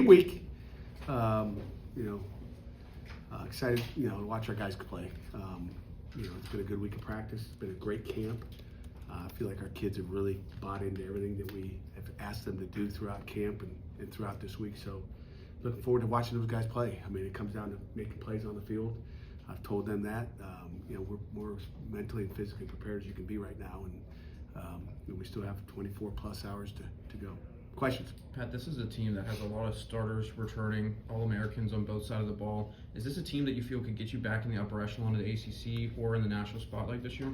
week. Excited, to watch our guys play. It's been a good week of practice. It's been a great camp. I feel like our kids have really bought into everything that we have asked them to do throughout camp and throughout this week. So looking forward to watching those guys play. I mean, it comes down to making plays on the field. I've told them that. We're more mentally and physically prepared as you can be right now. And we still have 24 plus hours to go. Questions? Pat, this is a team that has a lot of starters returning, All-Americans on both sides of the ball. Is this a team that you feel could get you back in the upper echelon of the ACC or in the national spotlight this year?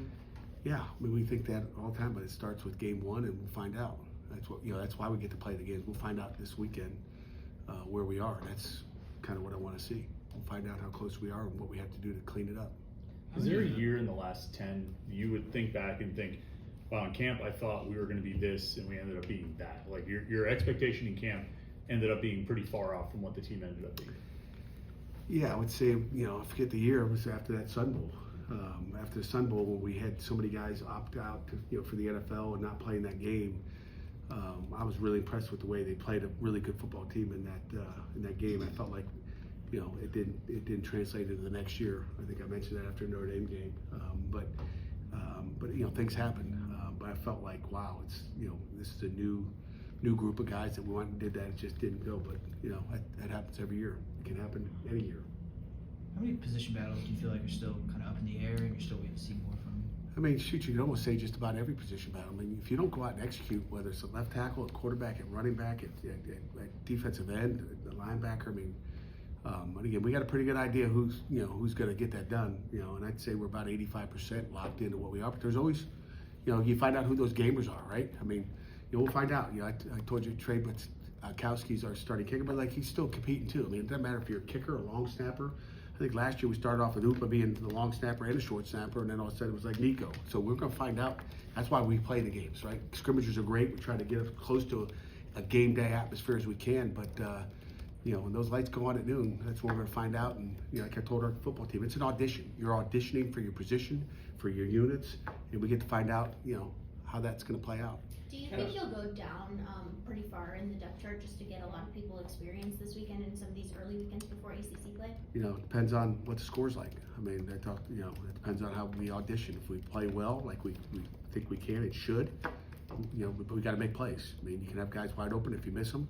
Yeah, I mean, we think that all the time, but it starts with game one, and we'll find out. That's why we get to play the games. We'll find out this weekend where we are. That's kind of what I want to see. We'll find out how close we are and what we have to do to clean it up. Is there a year in the last 10 you would think back and think, wow, in camp I thought we were going to be this and we ended up being that? Like your expectation in camp ended up being pretty far off from what the team ended up being. Yeah, I would say, I forget the year, it was after that Sun Bowl. After the Sun Bowl, when we had so many guys opt out for the NFL and not playing that game, I was really impressed with the way they played a really good football team in that game. I felt like it didn't translate into the next year. I think I mentioned that after the Notre Dame game. But things happen. But I felt like, wow, it's this is a new group of guys that we went and did that. It just didn't go. But that happens every year. It can happen any year. How many position battles do you feel like are still kind of up in the air and you're still waiting to see more from? I mean, shoot, you can almost say just about every position battle. I mean, if you don't go out and execute, whether it's a left tackle, a quarterback, at running back, at defensive end, the linebacker, I mean. And again, we got a pretty good idea who's going to get that done. And I'd say we're about 85% locked into what we are. But there's always, you find out who those gamers are, right? I mean, we'll find out. I told you Trey Butkowski's our starting kicker, but he's still competing too. I mean, it doesn't matter if you're a kicker or a long snapper. I think last year we started off with Upa being the long snapper and a short snapper, and then all of a sudden it was like Nico. So we're going to find out. That's why we play the games, right? Scrimmages are great. We try to get as close to a game day atmosphere as we can, but. When those lights go on at noon, that's when we're going to find out. And like I told our football team, it's an audition. You're auditioning for your position, for your units, and we get to find out, how that's going to play out. Do you think you'll go down pretty far in the depth chart just to get a lot of people experience this weekend and some of these early weekends before ACC play? It depends on what the score's like. I mean, it depends on how we audition. If we play well, like we think we can and should, we got to make plays. I mean, you can have guys wide open if you miss them.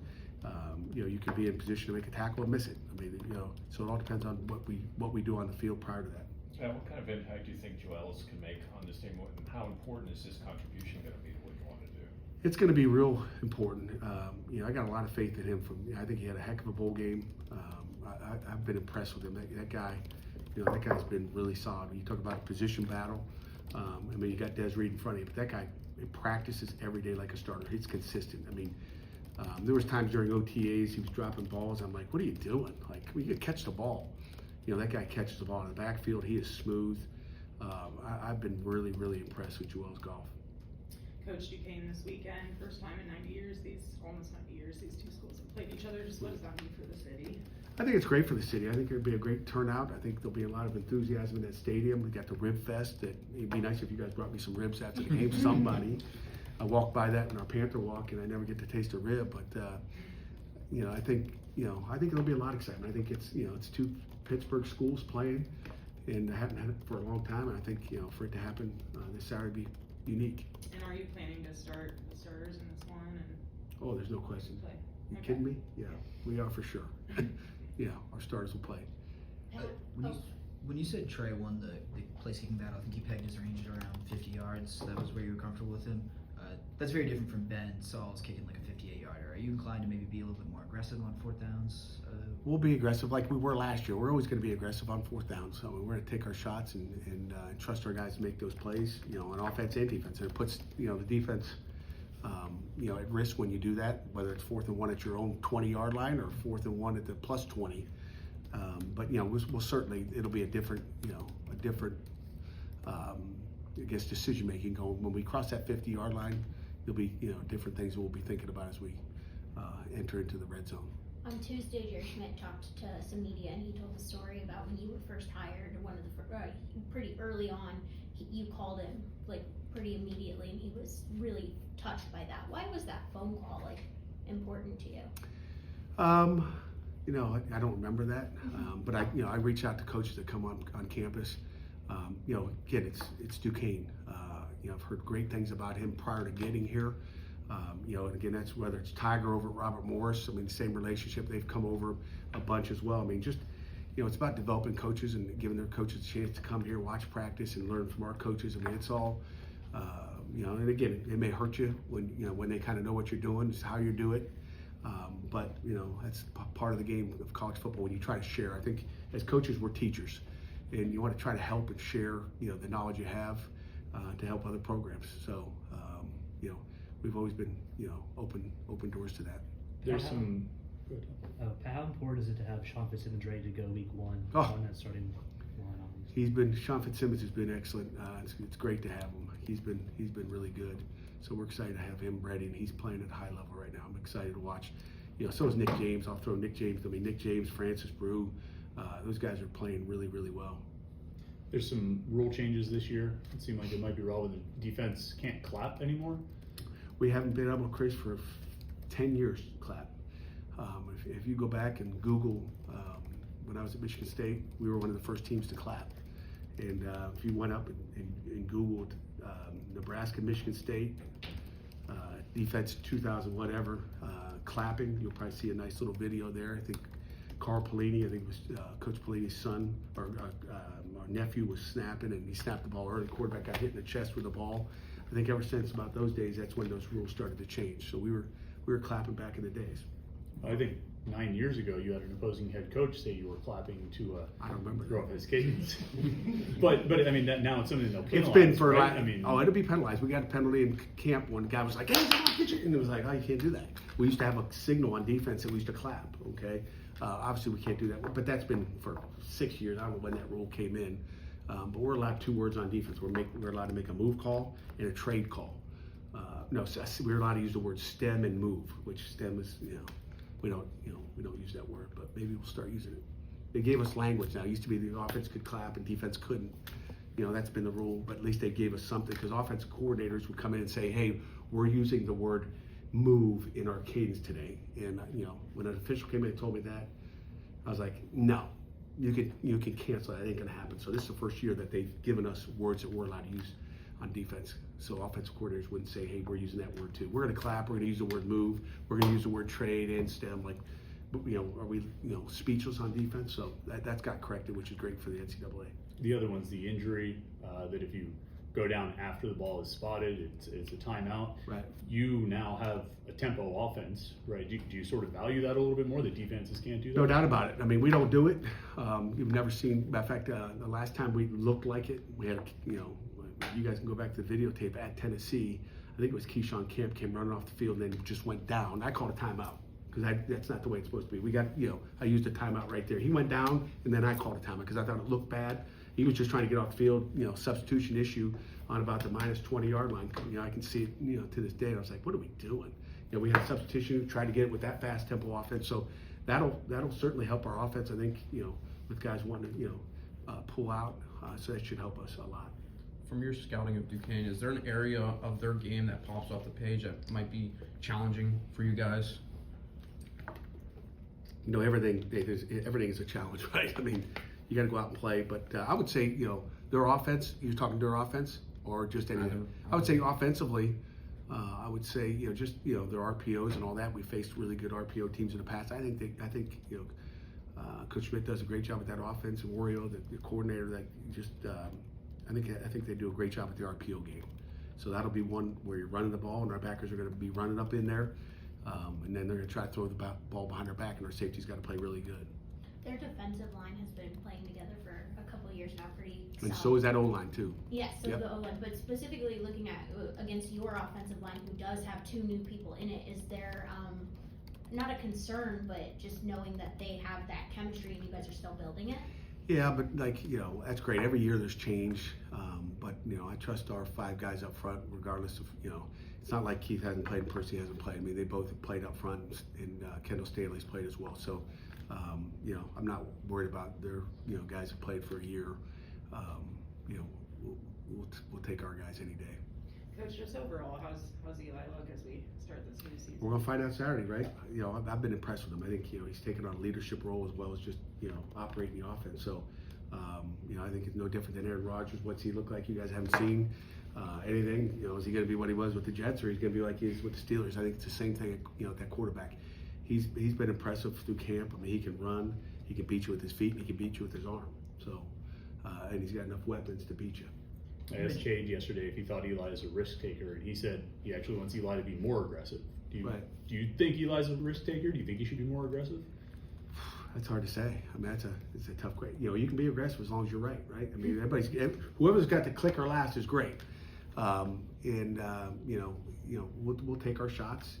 You could be in position to make a tackle and miss it. I mean, so it all depends on what we do on the field prior to that. What kind of impact do you think Joelis can make on this team, and how important is his contribution going to be to what you want to do? It's going to be real important. I got a lot of faith in him. I think he had a heck of a bowl game. I've been impressed with him. That guy, that guy's been really solid. When you talk about a position battle, I mean, you got Des Reed in front of you, but that guy practices every day like a starter. He's consistent. I mean. There was times during OTAs he was dropping balls. I'm like, what are you doing? Like, we could catch the ball. That guy catches the ball in the backfield. He is smooth. I've been really, really impressed with Joel's golf. Coach Duquesne this weekend, first time in 90 years, almost 90 years, these two schools have played each other. Just what does that mean for the city? I think it's great for the city. I think it'll be a great turnout. I think there'll be a lot of enthusiasm in that stadium. We got the Rib Fest. It'd be nice if you guys brought me some ribs after the game. Somebody. I walked by that in our Panther walk, and I never get to taste a rib. But I think it'll be a lot of excitement. I think it's two Pittsburgh schools playing, and I haven't had it for a long time. And I think for it to happen this Saturday be unique. And are you planning to start the starters in this one? Oh, there's no question. Play. You Okay. kidding me? Yeah, we are for sure. Our starters will play. When you said Trey won the place kicking battle, I think he pegged his range at around 50 yards. That was where you were comfortable with him. That's very different from Ben Saul's kicking like a 58-yarder. Are you inclined to maybe be a little bit more aggressive on fourth downs? We'll be aggressive like we were last year. We're always going to be aggressive on fourth downs. So we're going to take our shots and trust our guys to make those plays, on offense and defense. And it puts, the defense, at risk when you do that, whether it's 4th and 1 at your own 20-yard line or 4th and 1 at the plus 20. But we'll certainly, it'll be a different decision making going when we cross that 50-yard line. There'll be different things that we'll be thinking about as we enter into the red zone. On Tuesday, Jerry Schmidt talked to some media, and he told a story about when you were first hired. One of the pretty early on, you called him pretty immediately, and he was really touched by that. Why was that phone call important to you? You know, I don't remember that, but I reach out to coaches that come on campus. You know, again, it's Duquesne. You know, I've heard great things about him prior to getting here. You know, and again, that's whether it's Tiger over at Robert Morris. I mean, same relationship. They've come over a bunch as well. I mean, just, you know, it's about developing coaches and giving their coaches a chance to come here, watch practice, and learn from our coaches. I mean, it's all, you know, and again, it may hurt you when they kind of know what you're doing, it's how you do it. But, you know, that's part of the game of college football when you try to share. I think as coaches, we're teachers, and you want to try to help and share, you know, the knowledge you have to help other programs. So, you know, we've always been, you know, open doors to that. There's some. How important is it to have Sean Fitzsimmons ready to go week 1 Oh. on that starting line? Sean Fitzsimmons has been excellent. It's great to have him. He's been really good. So we're excited to have him ready, and he's playing at a high level right now. I'm excited to watch. You know, so is Nick James. I'll throw Nick James. I mean, Nick James, Francis Brew, those guys are playing really, really well. There's some rule changes this year. It seemed like it might be relevant. The defense can't clap anymore. We haven't been able to, Chris, for 10 years clap. If you go back and Google, when I was at Michigan State, we were one of the first teams to clap. And if you went up and Googled Nebraska, Michigan State, defense 2000 whatever, clapping, you'll probably see a nice little video there. I think Carl Pelini, I think it was Coach Pelini's son, or our nephew was snapping, and he snapped the ball early. The quarterback got hit in the chest with the ball. I think ever since about those days, that's when those rules started to change. So we were clapping back in the days. I think 9 years ago, you had an opposing head coach say you were clapping to I don't remember throw that. off his cadence. but I mean, now it's something they'll penalize. It's been for right? like, I mean, it'll be penalized. We got a penalty in camp. One guy was like, "Hey, come on, get you," and it was like, "Oh, you can't do that." We used to have a signal on defense that we used to clap. Okay, obviously we can't do that, but that's been for 6 years. I don't know when that rule came in, but we're allowed 2 words on defense. We're allowed to make a move call and a trade call. We're allowed to use the word stem and move, which stem is, we don't use that word, but maybe we'll start using it. They gave us language now. It used to be the offense could clap and defense couldn't. That's been the rule, but at least they gave us something, because offensive coordinators would come in and say, "Hey, we're using the word move in our cadence today." And when an official came in and told me that, I was like, "No, you can cancel that. It ain't gonna happen." So this is the first year that they've given us words that we're allowed to use on defense. So offensive coordinators wouldn't say, "Hey, we're using that word too. We're gonna clap. We're gonna use the word move. We're gonna use the word trade and stem." Like, are we speechless on defense? So that's got corrected, which is great for the NCAA. The other one's the injury, that if you go down after the ball is spotted, it's a timeout. Right. You now have a tempo offense, right? Do you sort of value that a little bit more, that defenses can't do that? No doubt about it. I mean, we don't do it. You've never seen, matter of fact, the last time we looked like it, we had, you guys can go back to the videotape at Tennessee. I think it was Keyshawn Camp came running off the field and then just went down. I called a timeout, because that's not the way it's supposed to be. We got, I used a timeout right there. He went down, and then I called a timeout because I thought it looked bad. He was just trying to get off the field, substitution issue on about the minus 20-yard line. I can see it, to this day. And I was like, what are we doing? We had substitution, tried to get it with that fast tempo offense. So that'll certainly help our offense, I think, with guys wanting to, pull out. So that should help us a lot. From your scouting of Duquesne, is there an area of their game that pops off the page that might be challenging for you guys? Everything is a challenge, right? I mean, you got to go out and play. But I would say, their offense. You're talking their offense or just anything? I would say offensively. I would say, just their RPOs and all that. We faced really good RPO teams in the past. I think Coach Schmidt does a great job with that offense. And Wario, the coordinator, that just I think they do a great job with the RPO game. So that'll be one where you're running the ball, and our backers are going to be running up in there. And then they're going to try to throw the ball behind our back, and our safety's got to play really good. Their defensive line has been playing together for a couple of years now, pretty And solid. so is that O-line too. Yes, so Yep. the O-line, but specifically looking at against your offensive line, who does have 2 new people in it, is there not a concern, but just knowing that they have that chemistry and you guys are still building it? Yeah, but that's great. Every year there's change, but I trust our 5 guys up front, regardless of It's not like Keith hasn't played and Percy hasn't played. I mean, they both have played up front, and Kendall Staley's played as well. So, I'm not worried about their guys have played for a year. We'll take our guys any day. Coach, just overall, how's Eli look as we start this new season? We're gonna find out Saturday, right? You know, I've been impressed with him. I think, you know, he's taken on a leadership role as well as just, you know, operating the offense. So, you know, I think it's no different than Aaron Rodgers. What's he look like? You guys haven't seen anything. You know, is he gonna be what he was with the Jets, or he's gonna be like he is with the Steelers? I think it's the same thing, you know, at that quarterback. He's been impressive through camp. I mean, he can run, he can beat you with his feet, and he can beat you with his arm. So, and he's got enough weapons to beat you. I asked Cade yesterday if he thought Eli is a risk taker, and he said he actually wants Eli to be more aggressive. Do you think Eli's a risk taker? Do you think he should be more aggressive? That's hard to say. I mean, it's a tough question. You know, you can be aggressive as long as you're right? I mean, whoever's got the clicker last is great. You know, we'll take our shots.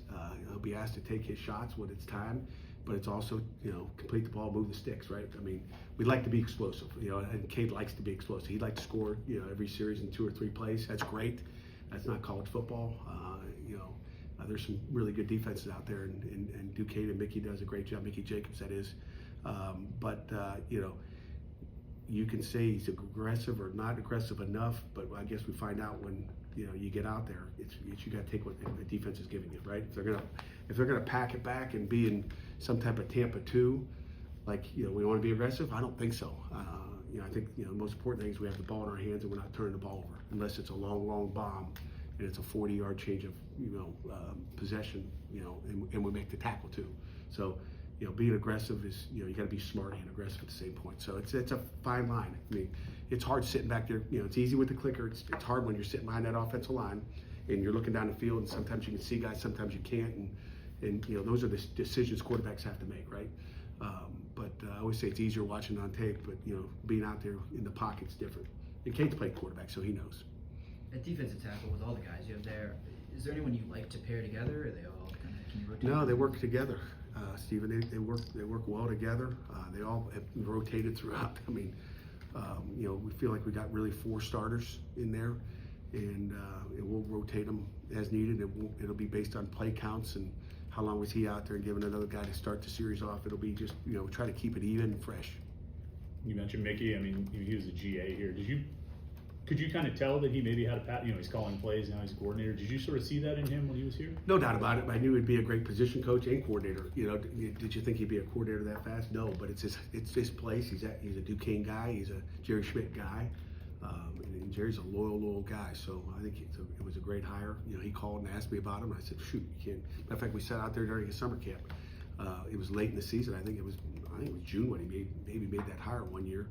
He'll be asked to take his shots when it's time, but it's also, you know, complete the ball, move the sticks, right? I mean, we like to be explosive, you know, and Cade likes to be explosive. He'd like to score, you know, every series in 2 or 3 plays. That's great. That's not college football. You know, there's some really good defenses out there, and Duquesne and Mickey does a great job. Mickey Jacobs, that is. You know, you can say he's aggressive or not aggressive enough, but I guess we find out when, you know, you get out there. You got to take what the defense is giving you, right? If they're gonna pack it back and be in some type of Tampa 2, like, you know, we want to be aggressive. I don't think so. You know, I think, you know, the most important thing is we have the ball in our hands and we're not turning the ball over, unless it's a long bomb and it's a 40-yard change of, you know, possession, you know, and we make the tackle too. So, you know, being aggressive is, you know, you got to be smart and aggressive at the same point. So it's a fine line. I mean, it's hard sitting back there. You know, it's easy with the clicker. It's hard when you're sitting behind that offensive line and you're looking down the field, and sometimes you can see guys, sometimes you can't, and you know, those are the decisions quarterbacks have to make, right? I always say it's easier watching on tape, but, you know, being out there in the pocket's different. And Cade's played quarterback, so he knows. At defensive tackle, with all the guys you have there, is there anyone you like to pair together, or are they all kind of, can you rotate? No, they work together, Stephen. They work well together. They all have rotated throughout. I mean, you know, we feel like we got really 4 starters in there, and we'll rotate them as needed. It'll be based on play counts and how long was he out there, and giving another guy to start the series off. It'll be just, you know, try to keep it even and fresh. You mentioned Mickey. I mean, he was a GA here. Could you kind of tell that he maybe had you know, he's calling plays, now he's a coordinator. Did you sort of see that in him when he was here? No doubt about it. I knew he'd be a great position coach and coordinator. You know, did you think he'd be a coordinator that fast? No, but it's his place. He's a Duquesne guy. He's a Jerry Schmidt guy. And Jerry's a loyal guy. So I think it was a great hire. You know, he called and asked me about him. I said, shoot, you can't. Matter of fact, we sat out there during his summer camp. It was late in the season. I think it was June when he maybe made that hire one year.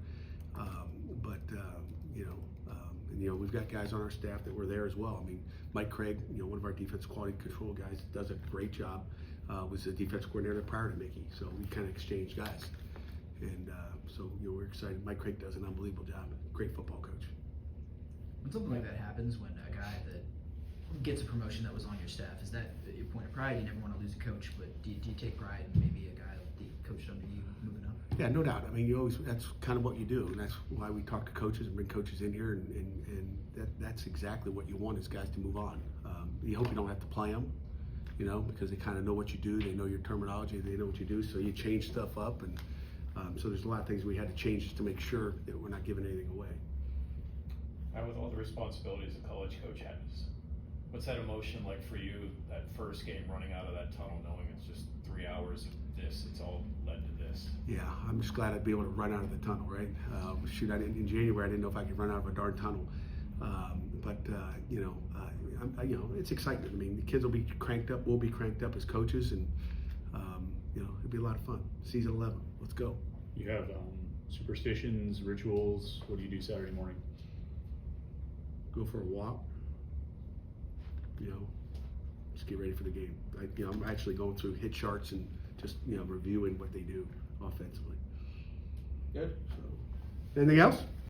You know, we've got guys on our staff that were there as well. I mean, Mike Craig, you know, one of our defense quality control guys, does a great job. Was the defense coordinator prior to Mickey, so we kind of exchanged guys. And so, you know, we're excited. Mike Craig does an unbelievable job. Great football coach. When something like that happens, when a guy that gets a promotion that was on your staff, is that your point of pride? You never want to lose a coach, but do you take pride in maybe a guy that coached under you moving up? Yeah, no doubt. I mean, that's kind of what you do, and that's why we talk to coaches and bring coaches in here, and that's exactly what you want, is guys to move on. You hope you don't have to play them, you know, because they kind of know what you do, they know your terminology, they know what you do, so you change stuff up, and so there's a lot of things we had to change just to make sure that we're not giving anything away. With all the responsibilities a college coach has, what's that emotion like for you, that first game running out of that tunnel, knowing it's just 3 hours of this, it's all led to this? Yeah, I'm just glad I'd be able to run out of the tunnel, right? Shoot, in January I didn't know if I could run out of a darn tunnel. You know, it's excitement. I mean, the kids will be cranked up, we'll be cranked up as coaches, and you know, it'll be a lot of fun. Season 11, let's go. You have superstitions, rituals. What do you do Saturday morning? Go for a walk. You know, just get ready for the game. I'm actually going through hit charts and just, you know, reviewing what they do offensively. Good. So, anything else?